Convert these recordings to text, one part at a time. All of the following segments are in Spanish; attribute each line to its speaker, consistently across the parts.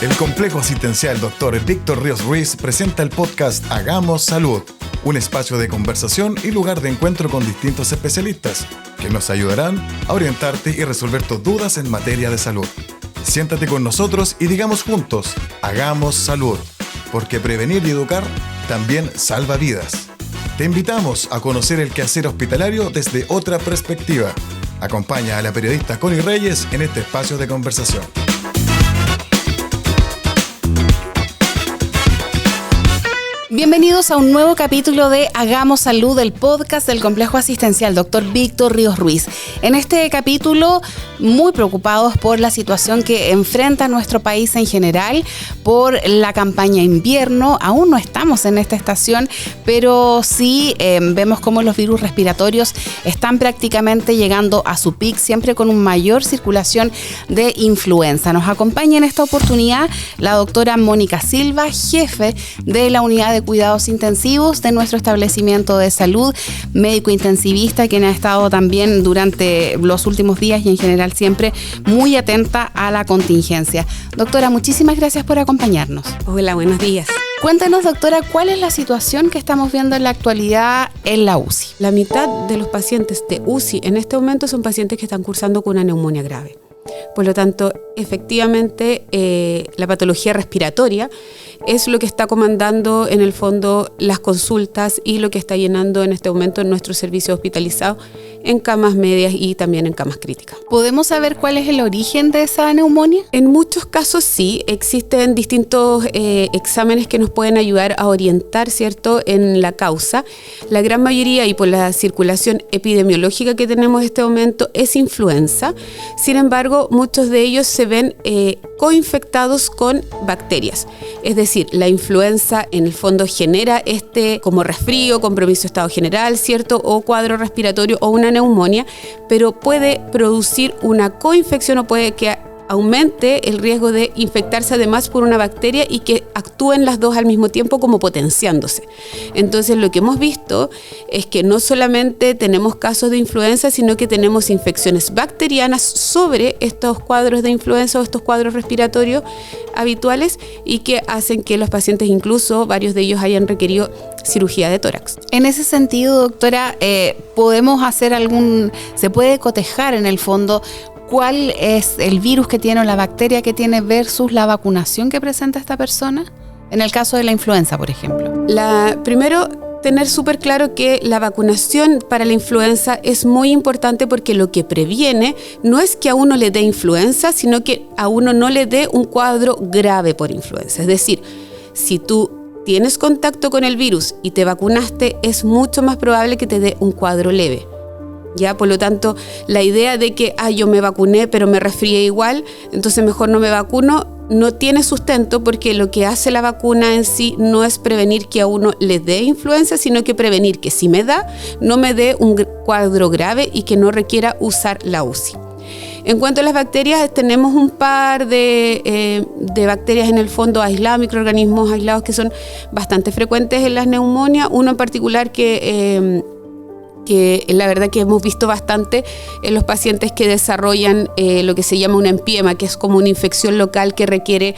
Speaker 1: El Complejo Asistencial Dr. Víctor Ríos Ruiz presenta el podcast Hagamos Salud, un espacio de conversación y lugar de encuentro con distintos especialistas que nos ayudarán a orientarte y resolver tus dudas en materia de salud. Siéntate con nosotros y digamos juntos, Hagamos Salud, porque prevenir y educar también salva vidas. Te invitamos a conocer el quehacer hospitalario desde otra perspectiva. Acompaña a la periodista Connie Reyes en este espacio de conversación.
Speaker 2: Bienvenidos a un nuevo capítulo de Hagamos Salud, el podcast del Complejo Asistencial Dr. Víctor Ríos Ruiz. En este capítulo, muy preocupados por la situación que enfrenta nuestro país en general, por la campaña invierno. Aún no estamos en esta estación, pero sí vemos cómo los virus respiratorios están prácticamente llegando a su pic, siempre con una mayor circulación de influenza. Nos acompaña en esta oportunidad la doctora Mónica Silva, jefe de la unidad de cuidados intensivos de nuestro establecimiento de salud, médico intensivista, quien ha estado también durante los últimos días y en general siempre muy atenta a la contingencia. Doctora, muchísimas gracias por acompañarnos.
Speaker 3: Hola, buenos días.
Speaker 2: Cuéntanos, doctora, ¿cuál es la situación que estamos viendo en la actualidad en la UCI?
Speaker 3: La mitad de los pacientes de UCI en este momento son pacientes que están cursando con una neumonía grave. Por lo tanto, efectivamente, la patología respiratoria es lo que está comandando en el fondo las consultas y lo que está llenando en este momento nuestro servicio hospitalizado en camas medias y también en camas críticas.
Speaker 2: ¿Podemos saber cuál es el origen de esa neumonía?
Speaker 3: En muchos casos sí, existen distintos exámenes que nos pueden ayudar a orientar, ¿cierto?, en la causa. La gran mayoría, y por la circulación epidemiológica que tenemos en este momento, es influenza. Sin embargo, muchos de ellos se ven coinfectados con bacterias. Es decir, la influenza en el fondo genera como resfrío, compromiso de estado general, ¿cierto?, o cuadro respiratorio o una neumonía, pero puede producir una coinfección o puede que aumente el riesgo de infectarse además por una bacteria y que actúen las dos al mismo tiempo como potenciándose. Entonces lo que hemos visto es que no solamente tenemos casos de influenza, sino que tenemos infecciones bacterianas sobre estos cuadros de influenza o estos cuadros respiratorios habituales y que hacen que los pacientes, incluso varios de ellos, hayan requerido cirugía de tórax.
Speaker 2: En ese sentido, doctora, ¿se puede cotejar en el fondo cuál es el virus que tiene o la bacteria que tiene versus la vacunación que presenta esta persona? En el caso de la influenza, por ejemplo.
Speaker 3: Primero, tener súper claro que la vacunación para la influenza es muy importante porque lo que previene no es que a uno le dé influenza, sino que a uno no le dé un cuadro grave por influenza. Es decir, si tú tienes contacto con el virus y te vacunaste, es mucho más probable que te dé un cuadro leve. Ya, por lo tanto, la idea de que yo me vacuné pero me resfrié igual, entonces mejor no me vacuno, no tiene sustento, porque lo que hace la vacuna en sí no es prevenir que a uno le dé influenza, sino que prevenir que si me da, no me dé un cuadro grave y que no requiera usar la UCI. En cuanto a las bacterias, tenemos un par de bacterias en el fondo aisladas, microorganismos aislados que son bastante frecuentes en las neumonias. Uno en particular que la verdad que hemos visto bastante en los pacientes que desarrollan lo que se llama un empiema, que es como una infección local que requiere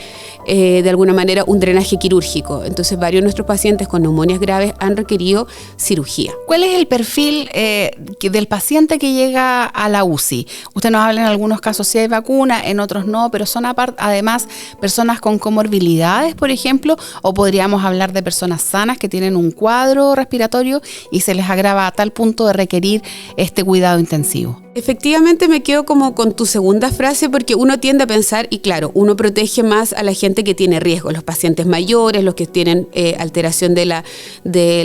Speaker 3: de alguna manera un drenaje quirúrgico. Entonces varios de nuestros pacientes con neumonias graves han requerido cirugía.
Speaker 2: ¿Cuál es el perfil del paciente que llega a la UCI? Usted nos habla en algunos casos si hay vacuna, en otros no, pero son además personas con comorbilidades, por ejemplo, o podríamos hablar de personas sanas que tienen un cuadro respiratorio y se les agrava a tal punto de requerir este cuidado intensivo.
Speaker 3: Efectivamente me quedo como con tu segunda frase, porque uno tiende a pensar, y claro, uno protege más a la gente que tiene riesgo, los pacientes mayores, los que tienen alteración de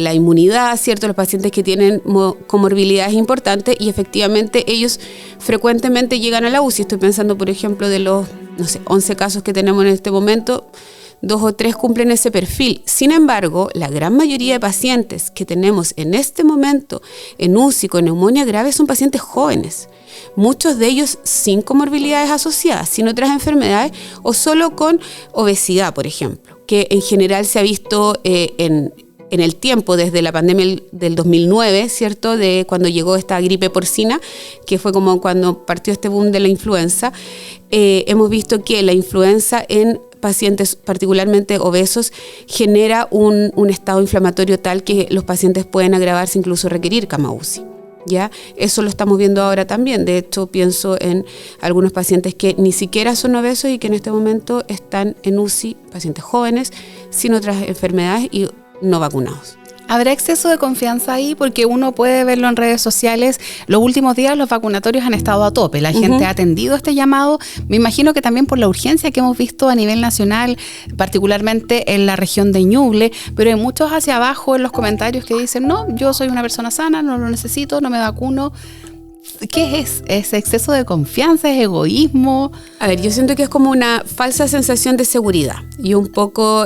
Speaker 3: la inmunidad, ¿cierto? Los pacientes que tienen comorbilidades importantes, y efectivamente ellos frecuentemente llegan a la UCI. Estoy pensando, por ejemplo, de los 11 casos que tenemos en este momento, 2 o 3 cumplen ese perfil. Sin embargo, la gran mayoría de pacientes que tenemos en este momento en UCI con neumonía grave son pacientes jóvenes. Muchos de ellos sin comorbilidades asociadas, sin otras enfermedades o solo con obesidad, por ejemplo, que en general se ha visto en el tiempo, desde la pandemia del 2009, ¿cierto?, de cuando llegó esta gripe porcina, que fue como cuando partió este boom de la influenza. Hemos visto que la influenza en pacientes, particularmente obesos, genera un estado inflamatorio tal que los pacientes pueden agravarse, incluso requerir cama UCI. ¿Ya? Eso lo estamos viendo ahora también. De hecho, pienso en algunos pacientes que ni siquiera son obesos y que en este momento están en UCI, pacientes jóvenes, sin otras enfermedades y no vacunados.
Speaker 2: ¿Habrá exceso de confianza ahí? Porque uno puede verlo en redes sociales. Los últimos días los vacunatorios han estado a tope. La gente ha atendido este llamado. Me imagino que también por la urgencia que hemos visto a nivel nacional, particularmente en la región de Ñuble. Pero hay muchos hacia abajo en los comentarios que dicen, no, yo soy una persona sana, no lo necesito, no me vacuno. ¿Qué es? ¿Es exceso de confianza? ¿Es egoísmo?
Speaker 3: A ver, yo siento que es como una falsa sensación de seguridad. Y un poco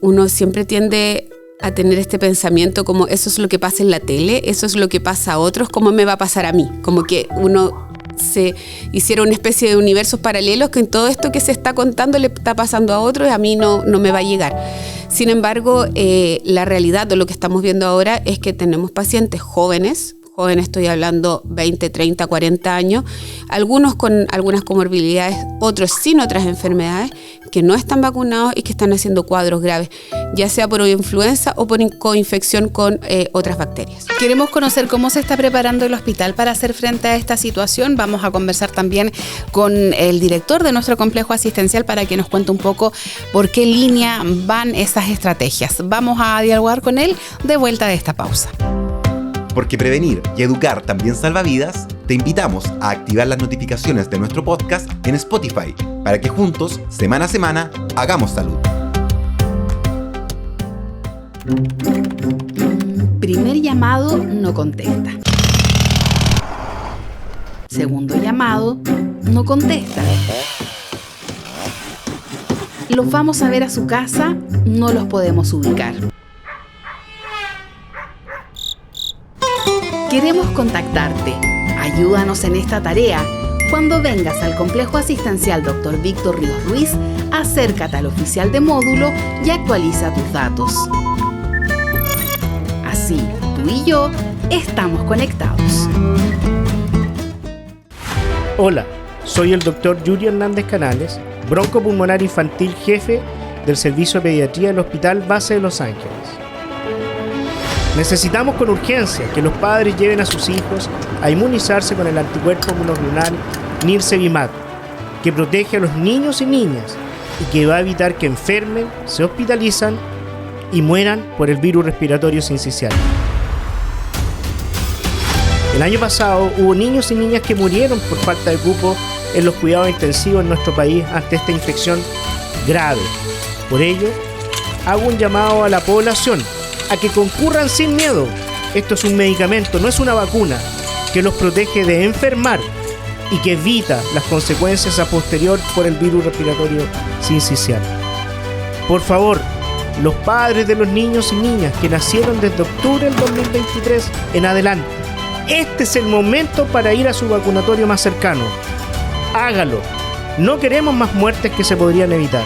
Speaker 3: uno siempre tiende a tener este pensamiento como eso es lo que pasa en la tele, eso es lo que pasa a otros, ¿cómo me va a pasar a mí? Como que uno se hiciera una especie de universos paralelos que en todo esto que se está contando le está pasando a otros y a mí no me va a llegar. Sin embargo, la realidad de lo que estamos viendo ahora es que tenemos pacientes jóvenes, estoy hablando 20, 30, 40 años, algunos con algunas comorbilidades, otros sin otras enfermedades, que no están vacunados y que están haciendo cuadros graves, ya sea por influenza o por coinfección con otras bacterias.
Speaker 2: Queremos conocer cómo se está preparando el hospital para hacer frente a esta situación. Vamos a conversar también con el director de nuestro complejo asistencial para que nos cuente un poco por qué línea van esas estrategias. Vamos a dialogar con él de vuelta de esta pausa.
Speaker 4: Porque prevenir y educar también salva vidas, te invitamos a activar las notificaciones de nuestro podcast en Spotify para que juntos, semana a semana, hagamos salud.
Speaker 2: Primer llamado, no contesta. Segundo llamado, no contesta. Los vamos a ver a su casa, no los podemos ubicar. Queremos contactarte. Ayúdanos en esta tarea. Cuando vengas al complejo asistencial Dr. Víctor Ríos Ruiz, acércate al oficial de módulo y actualiza tus datos. Así, tú y yo estamos conectados.
Speaker 5: Hola, soy el Dr. Yuri Hernández Canales, broncopulmonar infantil jefe del Servicio de Pediatría del Hospital Base de Los Ángeles. Necesitamos con urgencia que los padres lleven a sus hijos a inmunizarse con el anticuerpo monoclonal Nirsevimab, que protege a los niños y niñas y que va a evitar que enfermen, se hospitalizan y mueran por el virus respiratorio sincicial. El año pasado hubo niños y niñas que murieron por falta de cupo en los cuidados intensivos en nuestro país ante esta infección grave. Por ello, hago un llamado a la población a que concurran sin miedo. Esto es un medicamento, no es una vacuna, que los protege de enfermar y que evita las consecuencias a posterior por el virus respiratorio sincicial. Por favor, los padres de los niños y niñas que nacieron desde octubre del 2023 en adelante, este es el momento para ir a su vacunatorio más cercano. Hágalo. No queremos más muertes que se podrían evitar.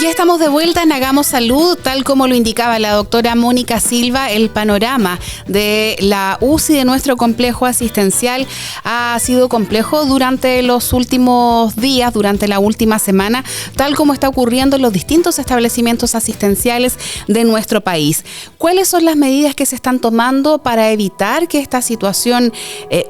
Speaker 2: Ya estamos de vuelta en Hagamos Salud, tal como lo indicaba la doctora Mónica Silva. El panorama de la UCI de nuestro complejo asistencial ha sido complejo durante los últimos días, durante la última semana, tal como está ocurriendo en los distintos establecimientos asistenciales de nuestro país. ¿Cuáles son las medidas que se están tomando para evitar que esta situación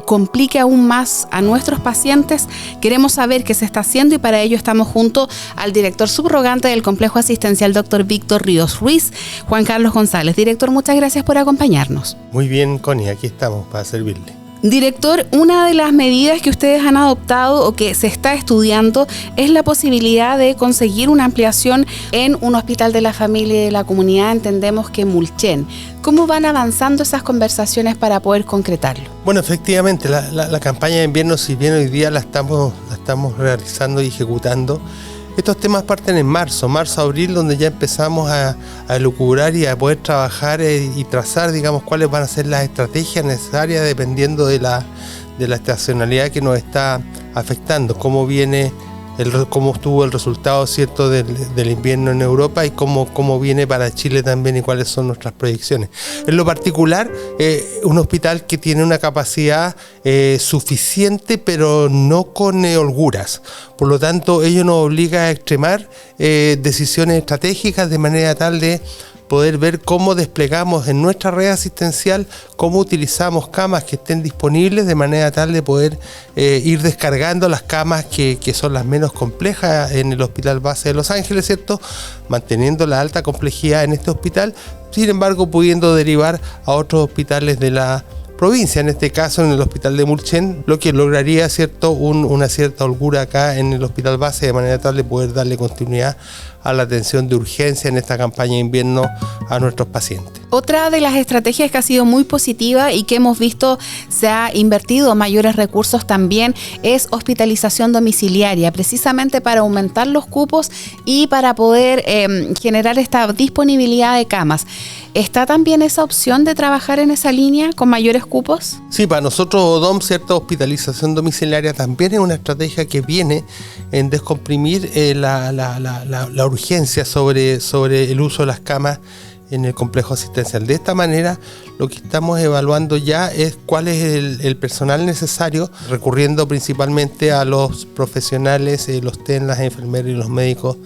Speaker 2: complique aún más a nuestros pacientes? Queremos saber qué se está haciendo y para ello estamos junto al director subrogante del complejo asistencial Dr. Víctor Ríos Ruiz, Juan Carlos González. Director, muchas gracias por acompañarnos.
Speaker 6: Muy bien, Connie, aquí estamos para servirle.
Speaker 2: Director, una de las medidas que ustedes han adoptado o que se está estudiando es la posibilidad de conseguir una ampliación en un hospital de la familia y de la comunidad, entendemos que Mulchen. ¿Cómo van avanzando esas conversaciones para poder concretarlo?
Speaker 6: Bueno, efectivamente, la campaña de invierno, si bien hoy día la estamos realizando y ejecutando, estos temas parten en marzo, abril, donde ya empezamos a elucubrar y a poder trabajar y trazar, digamos, cuáles van a ser las estrategias necesarias dependiendo de la estacionalidad que nos está afectando, cómo viene cómo estuvo el resultado, ¿cierto?, del invierno en Europa y cómo viene para Chile también y cuáles son nuestras proyecciones. En lo particular, un hospital que tiene una capacidad suficiente, pero no con holguras. Por lo tanto, ello nos obliga a extremar decisiones estratégicas de manera tal de poder ver cómo desplegamos en nuestra red asistencial, cómo utilizamos camas que estén disponibles de manera tal de poder ir descargando las camas que son las menos complejas en el Hospital Base de Los Ángeles, ¿cierto? Manteniendo la alta complejidad en este hospital, sin embargo pudiendo derivar a otros hospitales de la provincia, en este caso en el Hospital de Mulchen, lo que lograría, ¿cierto?, una cierta holgura acá en el Hospital Base, de manera tal de poder darle continuidad a la atención de urgencia en esta campaña de invierno a nuestros pacientes.
Speaker 2: Otra de las estrategias que ha sido muy positiva y que hemos visto se ha invertido mayores recursos también es hospitalización domiciliaria, precisamente para aumentar los cupos y para poder generar esta disponibilidad de camas. ¿Está también esa opción de trabajar en esa línea con mayores cupos?
Speaker 6: Sí, para nosotros ODOM, cierta hospitalización domiciliaria también es una estrategia que viene en descomprimir la urgencia sobre el uso de las camas en el complejo asistencial. De esta manera, lo que estamos evaluando ya es cuál es el personal necesario, recurriendo principalmente a los profesionales, los TEN, las enfermeras y los médicos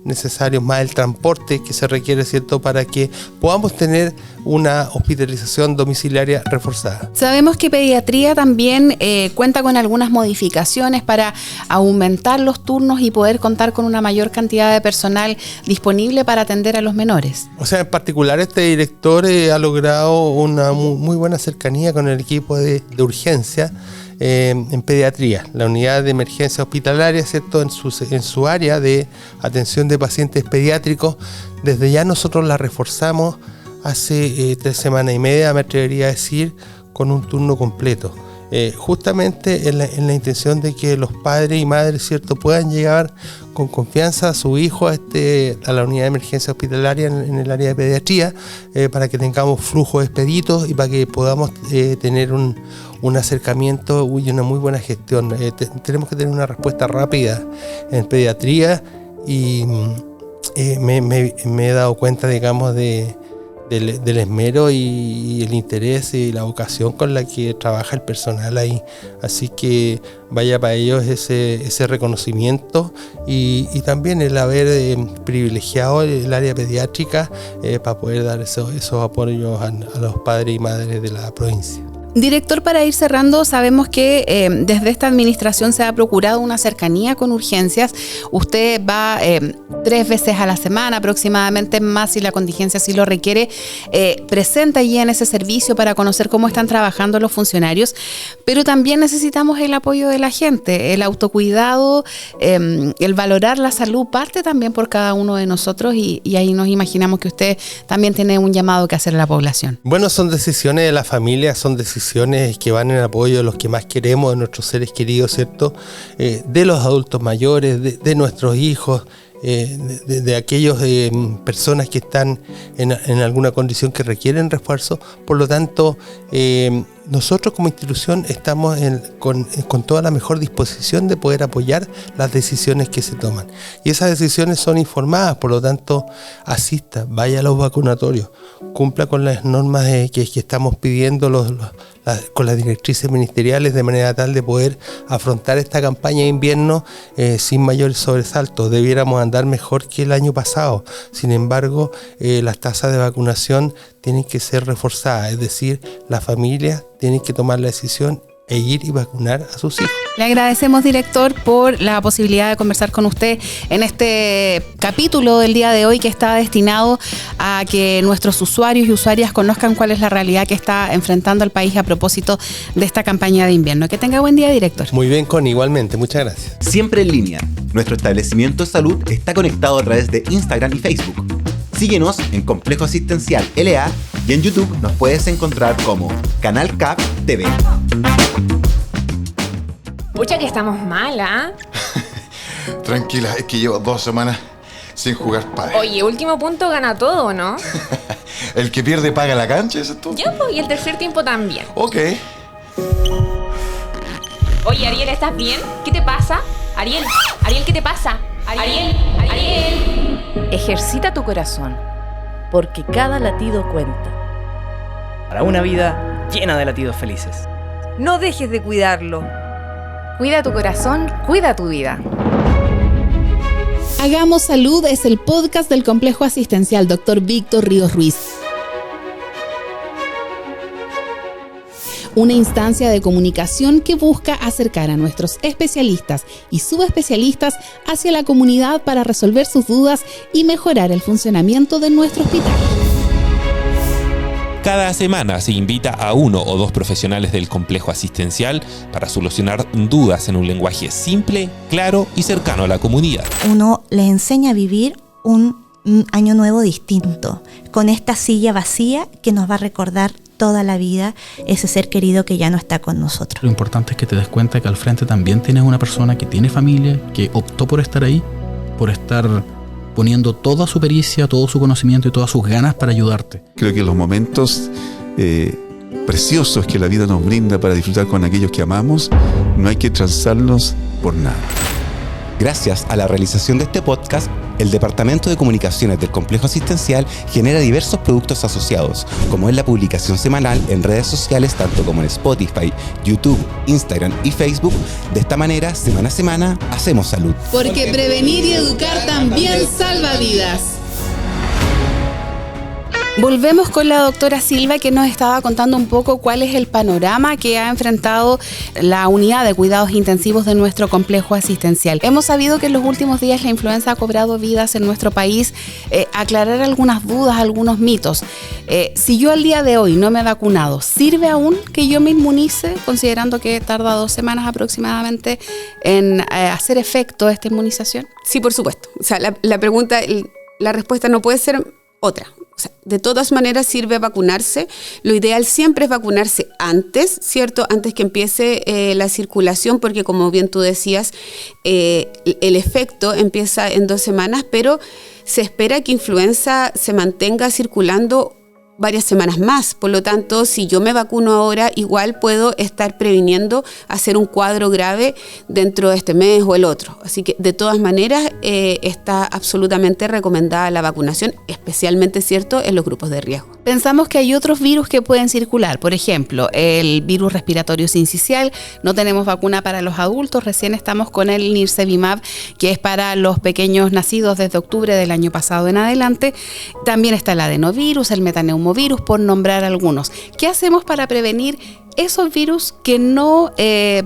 Speaker 6: necesarios, más el transporte que se requiere, ¿cierto?, para que podamos tener una hospitalización domiciliaria reforzada.
Speaker 2: Sabemos que pediatría también cuenta con algunas modificaciones para aumentar los turnos y poder contar con una mayor cantidad de personal disponible para atender a los menores.
Speaker 6: O sea, en particular este director ha logrado una muy buena cercanía con el equipo de urgencia en pediatría, la unidad de emergencia hospitalaria, ¿cierto?, en su área de atención de pacientes pediátricos. Desde ya nosotros la reforzamos hace 3 semanas y media, me atrevería a decir, con un turno completo. Justamente en la intención de que los padres y madres, ¿cierto?, puedan llegar con confianza a su hijo a la unidad de emergencia hospitalaria en el área de pediatría, para que tengamos flujos expeditos y para que podamos tener un acercamiento y una muy buena gestión. Tenemos que tener una respuesta rápida en pediatría y me he dado cuenta, digamos, del esmero y el interés y la vocación con la que trabaja el personal ahí. Así que vaya para ellos ese reconocimiento y también el haber privilegiado el área pediátrica para poder dar esos apoyos a los padres y madres de la provincia.
Speaker 2: Director, para ir cerrando, sabemos que desde esta administración se ha procurado una cercanía con urgencias. Usted va 3 veces a la semana aproximadamente, más si la contingencia así lo requiere, presente allí en ese servicio para conocer cómo están trabajando los funcionarios, pero también necesitamos el apoyo de la gente, el autocuidado, el valorar la salud, parte también por cada uno de nosotros y ahí nos imaginamos que usted también tiene un llamado que hacer a la población.
Speaker 6: Bueno, son decisiones de la familia, son decisiones que van en apoyo de los que más queremos, de nuestros seres queridos, ¿cierto?, de los adultos mayores, de nuestros hijos, de aquellas personas que están en alguna condición que requieren refuerzo. Por lo tanto, nosotros como institución estamos con toda la mejor disposición de poder apoyar las decisiones que se toman. Y esas decisiones son informadas, por lo tanto, asista, vaya a los vacunatorios, cumpla con las normas que estamos pidiendo con las directrices ministeriales, de manera tal de poder afrontar esta campaña de invierno sin mayores sobresaltos. Debiéramos andar mejor que el año pasado. Sin embargo, las tasas de vacunación tienen que ser reforzadas, es decir, las familias tienen que tomar la decisión e ir y vacunar a sus hijos.
Speaker 2: Le agradecemos, director, por la posibilidad de conversar con usted en este capítulo del día de hoy, que está destinado a que nuestros usuarios y usuarias conozcan cuál es la realidad que está enfrentando el país a propósito de esta campaña de invierno. Que tenga buen día, director.
Speaker 6: Muy bien, Connie, igualmente. Muchas gracias.
Speaker 4: Siempre en línea. Nuestro establecimiento de salud está conectado a través de Instagram y Facebook. Síguenos en Complejo Asistencial LA y en YouTube nos puedes encontrar como Canal CAP TV.
Speaker 7: Pucha que estamos mal, ¿ah?
Speaker 1: Tranquila, es que llevo 2 semanas sin jugar pádel.
Speaker 7: Oye, último punto gana todo, ¿no?
Speaker 1: El que pierde paga la cancha, ¿ese es tú?
Speaker 7: Ya, pues, y el tercer tiempo también.
Speaker 1: Ok.
Speaker 7: Oye, Ariel, ¿estás bien? ¿Qué te pasa? Ariel, ¿qué te pasa? Ariel.
Speaker 8: Ejercita tu corazón, porque cada latido cuenta.
Speaker 9: Para una vida llena de latidos felices.
Speaker 8: No dejes de cuidarlo.
Speaker 7: Cuida tu corazón, cuida tu vida.
Speaker 2: Hagamos Salud es el podcast del Complejo Asistencial Dr. Víctor Ríos Ruiz. Una instancia de comunicación que busca acercar a nuestros especialistas y subespecialistas hacia la comunidad para resolver sus dudas y mejorar el funcionamiento de nuestro hospital.
Speaker 10: Cada semana se invita a 1 o 2 profesionales del complejo asistencial para solucionar dudas en un lenguaje simple, claro y cercano a la comunidad.
Speaker 11: Uno les enseña a vivir un año nuevo distinto, con esta silla vacía que nos va a recordar toda la vida ese ser querido que ya no está con nosotros.
Speaker 12: Lo importante es que te des cuenta que al frente también tienes una persona que tiene familia, que optó por estar ahí, por estar poniendo toda su pericia, todo su conocimiento y todas sus ganas para ayudarte.
Speaker 13: Creo que los momentos preciosos que la vida nos brinda para disfrutar con aquellos que amamos, no hay que transarlos por nada.
Speaker 4: Gracias a la realización de este podcast, el Departamento de Comunicaciones del Complejo Asistencial genera diversos productos asociados, como es la publicación semanal en redes sociales, tanto como en Spotify, YouTube, Instagram y Facebook. De esta manera, semana a semana, hacemos salud.
Speaker 2: Porque prevenir y educar también salva vidas. Volvemos con la doctora Silva, que nos estaba contando un poco cuál es el panorama que ha enfrentado la unidad de cuidados intensivos de nuestro complejo asistencial. Hemos sabido que en los últimos días la influenza ha cobrado vidas en nuestro país. Aclarar algunas dudas, algunos mitos. Si yo al día de hoy no me he vacunado, ¿sirve aún que yo me inmunice, considerando que tarda 2 semanas aproximadamente en hacer efecto esta inmunización?
Speaker 3: Sí, por supuesto. O sea, la pregunta, la respuesta no puede ser otra. O sea, de todas maneras sirve vacunarse. Lo ideal siempre es vacunarse antes, ¿cierto? Antes que empiece la circulación, porque como bien tú decías, el efecto empieza en 2 semanas, pero se espera que influenza se mantenga circulando varias semanas más. Por lo tanto, si yo me vacuno ahora, igual puedo estar previniendo hacer un cuadro grave dentro de este mes o el otro. Así que, de todas maneras, está absolutamente recomendada la vacunación, especialmente, ¿cierto?, en los grupos de riesgo.
Speaker 2: Pensamos que hay otros virus que pueden circular. Por ejemplo, el virus respiratorio sincicial. No tenemos vacuna para los adultos. Recién estamos con el Nirsevimab, que es para los pequeños nacidos desde octubre del año pasado en adelante. También está el adenovirus, el metaneumovirus, por nombrar algunos. ¿Qué hacemos para prevenir esos virus que no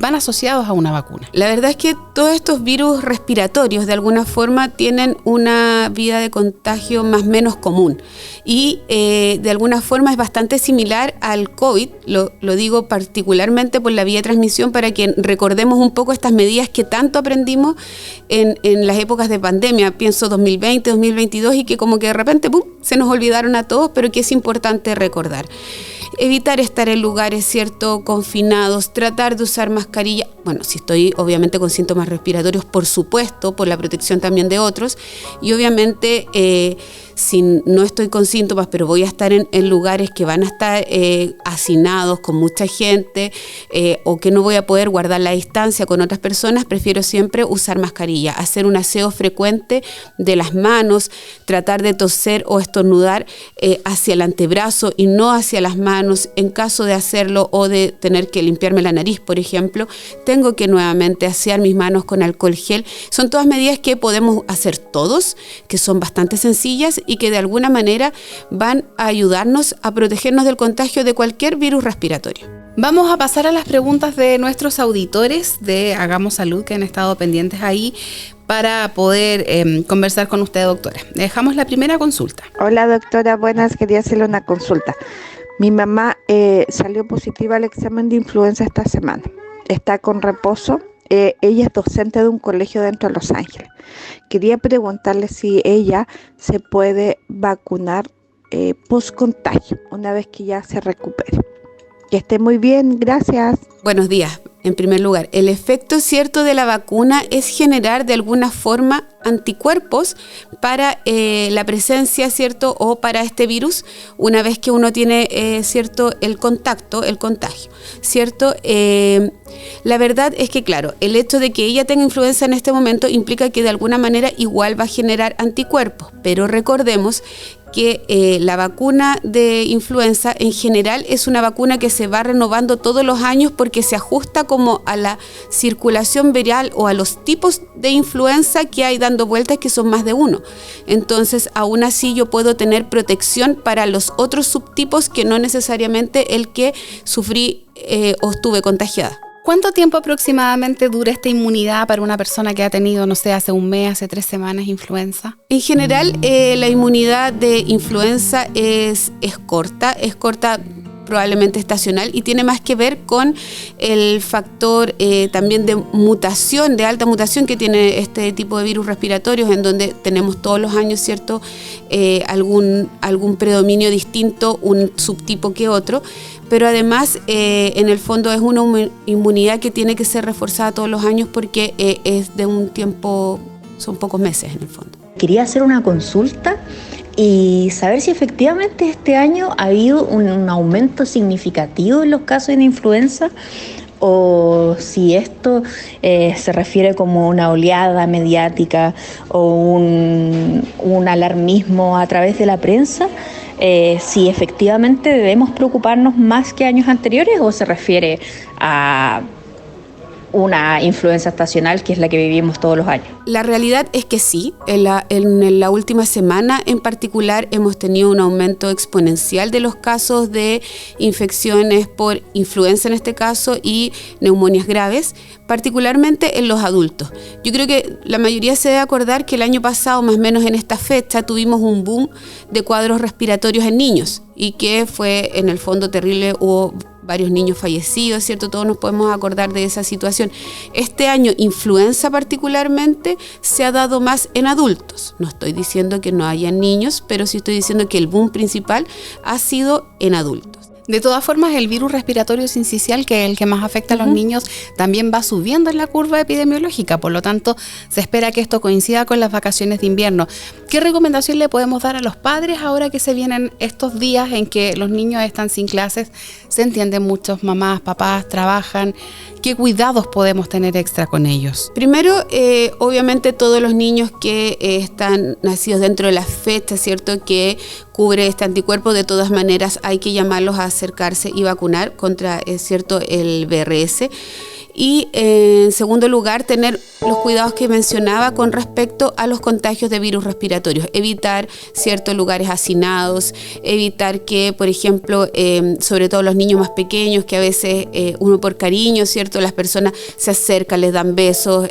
Speaker 2: van asociados a una vacuna?
Speaker 3: La verdad es que todos estos virus respiratorios de alguna forma tienen una vida de contagio más o menos común y de alguna forma es bastante similar al COVID. Lo digo particularmente por la vía de transmisión, para que recordemos un poco estas medidas que tanto aprendimos en las épocas de pandemia. Pienso 2020, 2022, y que como que de repente se nos olvidaron a todos, pero que es importante recordar. Evitar estar en lugares, ¿cierto?, confinados, tratar de usar mascarilla. Bueno, si estoy obviamente con síntomas respiratorios, por supuesto, por la protección también de otros. Y obviamente, si no estoy con síntomas, pero voy a estar en lugares que van a estar hacinados con mucha gente, o que no voy a poder guardar la distancia con otras personas, prefiero siempre usar mascarilla, hacer un aseo frecuente de las manos, tratar de toser o estornudar hacia el antebrazo y no hacia las manos. En caso de hacerlo o de tener que limpiarme la nariz, por ejemplo, tengo que nuevamente asear mis manos con alcohol gel. Son todas medidas que podemos hacer todos, que son bastante sencillas y que de alguna manera van a ayudarnos a protegernos del contagio de cualquier virus respiratorio.
Speaker 2: Vamos a pasar a las preguntas de nuestros auditores de Hagamos Salud, que han estado pendientes ahí para poder conversar con usted, doctora. Dejamos la primera consulta.
Speaker 14: Hola, doctora, buenas. Quería hacerle una consulta. Mi mamá salió positiva al examen de influenza esta semana. Está con reposo. Ella es docente de un colegio dentro de Los Ángeles. Quería preguntarle si ella se puede vacunar post-contagio, una vez que ya se recupere. Que esté muy bien, gracias.
Speaker 3: Buenos días. En primer lugar, el efecto cierto de la vacuna es generar de alguna forma anticuerpos para la presencia, ¿cierto? O para este virus, una vez que uno tiene, ¿cierto? El contagio, ¿cierto? La verdad es que, claro, el hecho de que ella tenga influenza en este momento implica que de alguna manera igual va a generar anticuerpos, pero recordemos que la vacuna de influenza en general es una vacuna que se va renovando todos los años porque se ajusta como a la circulación viral o a los tipos de influenza que hay dando vueltas, que son más de uno. Entonces, aún así yo puedo tener protección para los otros subtipos que no necesariamente el que sufrí o estuve contagiada.
Speaker 2: ¿Cuánto tiempo aproximadamente dura esta inmunidad para una persona que ha tenido, no sé, hace un mes, hace 3 semanas influenza?
Speaker 3: En general, la inmunidad de influenza es corta probablemente estacional, y tiene más que ver con el factor también de mutación, de alta mutación que tiene este tipo de virus respiratorios, en donde tenemos todos los años, ¿cierto? Algún predominio distinto, un subtipo que otro, pero además en el fondo es una inmunidad que tiene que ser reforzada todos los años porque es de un tiempo, son pocos meses en el fondo.
Speaker 15: Quería hacer una consulta y saber si efectivamente este año ha habido un aumento significativo en los casos de influenza, o si esto se refiere como una oleada mediática o un alarmismo a través de la prensa, si efectivamente debemos preocuparnos más que años anteriores o se refiere a una influenza estacional que es la que vivimos todos los años.
Speaker 3: La realidad es que sí, en la última semana en particular hemos tenido un aumento exponencial de los casos de infecciones por influenza en este caso y neumonías graves, particularmente en los adultos. Yo creo que la mayoría se debe acordar que el año pasado, más o menos en esta fecha, tuvimos un boom de cuadros respiratorios en niños y que fue en el fondo terrible, hubo varios niños fallecidos, ¿cierto? Todos nos podemos acordar de esa situación. Este año, influenza particularmente, se ha dado más en adultos. No estoy diciendo que no haya niños, pero sí estoy diciendo que el boom principal ha sido en adultos.
Speaker 2: De todas formas, el virus respiratorio sincicial, que es el que más afecta a los niños, también va subiendo en la curva epidemiológica. Por lo tanto, se espera que esto coincida con las vacaciones de invierno. ¿Qué recomendación le podemos dar a los padres ahora que se vienen estos días en que los niños están sin clases? Se entienden, muchos mamás, papás trabajan. ¿Qué cuidados podemos tener extra con ellos?
Speaker 3: Primero, obviamente todos los niños que están nacidos dentro de la fecha, ¿cierto?, que cubre este anticuerpo, de todas maneras hay que llamarlos a acercarse y vacunar contra, ¿cierto?, el VRS. Y en segundo lugar, tener los cuidados que mencionaba con respecto a los contagios de virus respiratorios. Evitar ciertos lugares hacinados, evitar que, por ejemplo, sobre todo los niños más pequeños, que a veces uno por cariño, ¿cierto?, las personas se acercan, les dan besos.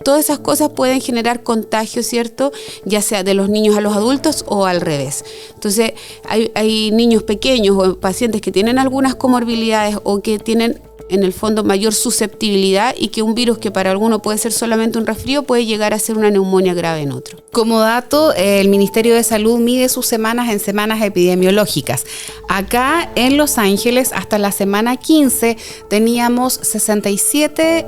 Speaker 3: Todas esas cosas pueden generar contagios, ¿cierto?, ya sea de los niños a los adultos o al revés. Entonces, hay niños pequeños o pacientes que tienen algunas comorbilidades o que tienen en el fondo mayor susceptibilidad, y que un virus que para alguno puede ser solamente un resfrío puede llegar a ser una neumonía grave en otro.
Speaker 2: Como dato, el Ministerio de Salud mide sus semanas en semanas epidemiológicas. Acá en Los Ángeles, hasta la semana 15, teníamos 67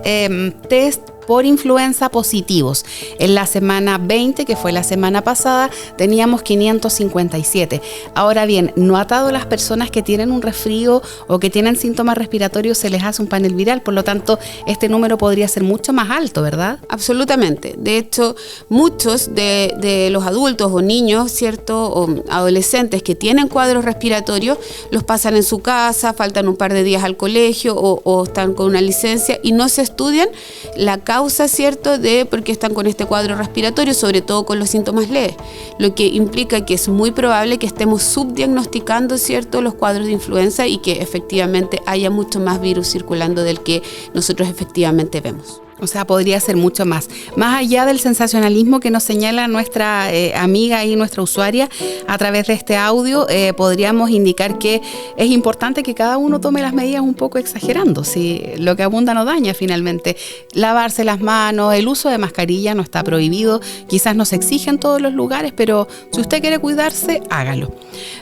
Speaker 2: test por influenza positivos. En la semana 20, que fue la semana pasada, teníamos 557. Ahora bien, no a todas las personas que tienen un resfrío o que tienen síntomas respiratorios se les hace un panel viral, por lo tanto, este número podría ser mucho más alto, ¿verdad?
Speaker 3: Absolutamente. De hecho, muchos de los adultos o niños, ¿cierto?, o adolescentes que tienen cuadros respiratorios, los pasan en su casa, faltan un par de días al colegio o están con una licencia y no se estudian la causa, ¿cierto?, de por qué están con este cuadro respiratorio, sobre todo con los síntomas leves, lo que implica que es muy probable que estemos subdiagnosticando, ¿cierto?, los cuadros de influenza y que efectivamente haya mucho más virus circulando del que nosotros efectivamente vemos.
Speaker 2: O sea, podría ser mucho más. Más allá del sensacionalismo que nos señala nuestra amiga y nuestra usuaria a través de este audio, podríamos indicar que es importante que cada uno tome las medidas un poco exagerando. Si lo que abunda no daña finalmente. Lavarse las manos, el uso de mascarilla no está prohibido. Quizás no se exige en todos los lugares, pero si usted quiere cuidarse, hágalo.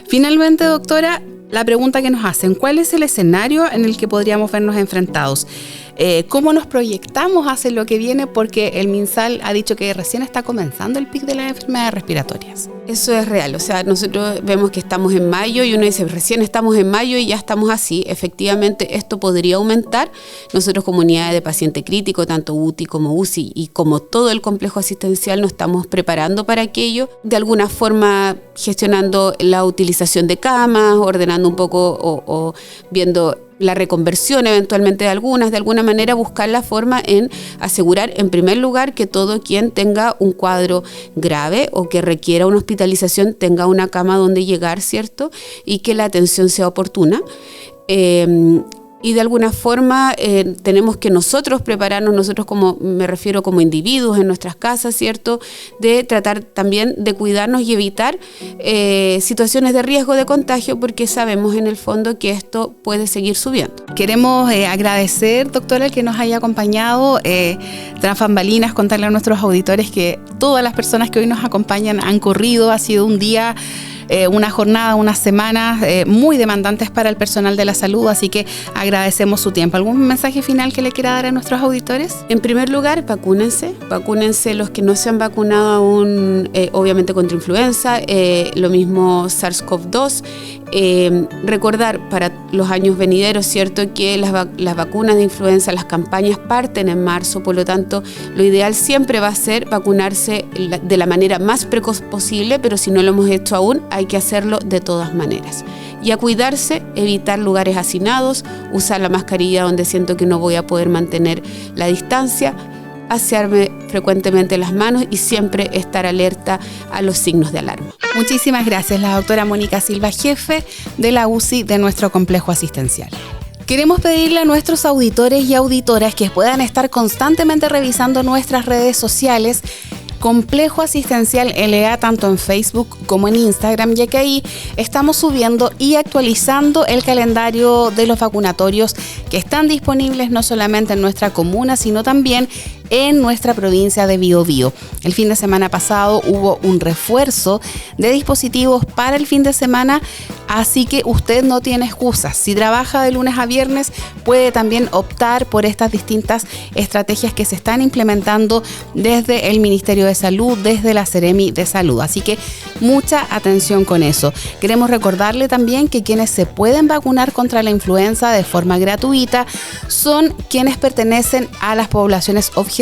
Speaker 2: Finalmente, doctora, la pregunta que nos hacen: ¿cuál es el escenario en el que podríamos vernos enfrentados? cómo nos proyectamos hacia lo que viene, porque el MinSal ha dicho que recién está comenzando el pic de las enfermedades respiratorias.
Speaker 3: Eso es real, o sea, nosotros vemos que estamos en mayo y uno dice, recién estamos en mayo y ya estamos así. Efectivamente, esto podría aumentar. Nosotros como unidades de paciente crítico, tanto UTI como UCI y como todo el complejo asistencial, nos estamos preparando para aquello, de alguna forma gestionando la utilización de camas, ordenando un poco o viendo la reconversión eventualmente de alguna manera buscar la forma en asegurar en primer lugar que todo quien tenga un cuadro grave o que requiera una hospitalización tenga una cama donde llegar, ¿cierto? Y que la atención sea oportuna. Y de alguna forma tenemos que nosotros prepararnos, nosotros me refiero como individuos en nuestras casas, ¿cierto? De tratar también de cuidarnos y evitar situaciones de riesgo de contagio, porque sabemos en el fondo que esto puede seguir subiendo.
Speaker 2: Queremos agradecer, doctora, el que nos haya acompañado, tras bambalinas, contarle a nuestros auditores que todas las personas que hoy nos acompañan han corrido, ha sido un día, una jornada, unas semanas muy demandantes para el personal de la salud, así que agradecemos su tiempo. ¿Algún mensaje final que le quiera dar a nuestros auditores?
Speaker 3: En primer lugar, vacúnense los que no se han vacunado aún, obviamente contra influenza, lo mismo SARS-CoV-2. Recordar para los años venideros, ¿cierto?, que las vacunas de influenza, las campañas parten en marzo, por lo tanto, lo ideal siempre va a ser vacunarse de la manera más precoz posible, pero si no lo hemos hecho aún, hay que hacerlo de todas maneras. Y a cuidarse, evitar lugares hacinados, usar la mascarilla donde siento que no voy a poder mantener la distancia, asearme frecuentemente las manos y siempre estar alerta a los signos de alarma.
Speaker 2: Muchísimas gracias, la doctora Mónica Silva, jefe de la UCI de nuestro complejo asistencial. Queremos pedirle a nuestros auditores y auditoras que puedan estar constantemente revisando nuestras redes sociales, Complejo Asistencial LA, tanto en Facebook como en Instagram, ya que ahí estamos subiendo y actualizando el calendario de los vacunatorios que están disponibles no solamente en nuestra comuna, sino también en nuestra provincia de Biobío. El fin de semana pasado hubo un refuerzo de dispositivos para el fin de semana, así que usted no tiene excusas. Si trabaja de lunes a viernes, puede también optar por estas distintas estrategias que se están implementando desde el Ministerio de Salud, desde la Seremi de Salud. Así que mucha atención con eso. Queremos recordarle también que quienes se pueden vacunar contra la influenza de forma gratuita son quienes pertenecen a las poblaciones objetivos.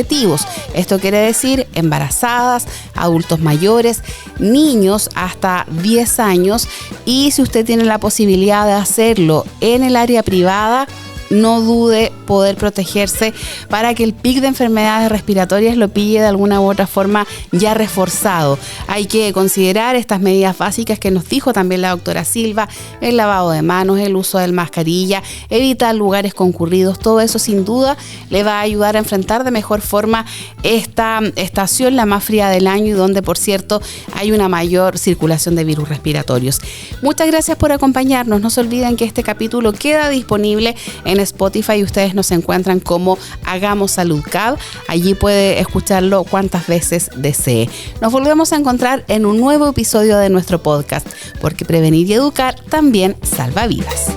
Speaker 2: Esto quiere decir embarazadas, adultos mayores, niños hasta 10 años, y si usted tiene la posibilidad de hacerlo en el área privada, no dude poder protegerse para que el pic de enfermedades respiratorias lo pille de alguna u otra forma ya reforzado. Hay que considerar estas medidas básicas que nos dijo también la doctora Silva: el lavado de manos, el uso de mascarilla, evitar lugares concurridos. Todo eso sin duda le va a ayudar a enfrentar de mejor forma esta estación, la más fría del año, y donde, por cierto, hay una mayor circulación de virus respiratorios. Muchas gracias por acompañarnos. No se olviden que este capítulo queda disponible en Spotify. Ustedes nos encuentran como Hagamos Salud CAB. Allí puede escucharlo cuantas veces desee. Nos volvemos a encontrar en un nuevo episodio de nuestro podcast, porque prevenir y educar también salva vidas.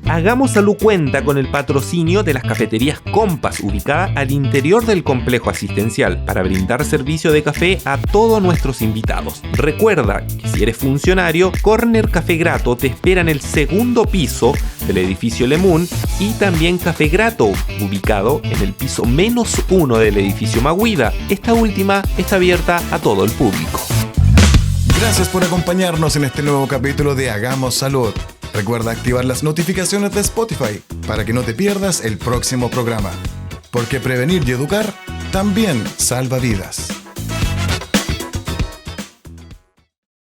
Speaker 10: Hagamos Salud cuenta con el patrocinio de las cafeterías Compass, ubicada al interior del complejo asistencial, para brindar servicio de café a todos nuestros invitados. Recuerda que si eres funcionario, Corner Café Grato te espera en el segundo piso del edificio Lemun, y también Café Grato, ubicado en el piso -1 del edificio Maguida. Esta última está abierta a todo el público.
Speaker 1: Gracias por acompañarnos en este nuevo capítulo de Hagamos Salud. Recuerda activar las notificaciones de Spotify para que no te pierdas el próximo programa. Porque prevenir y educar también salva vidas.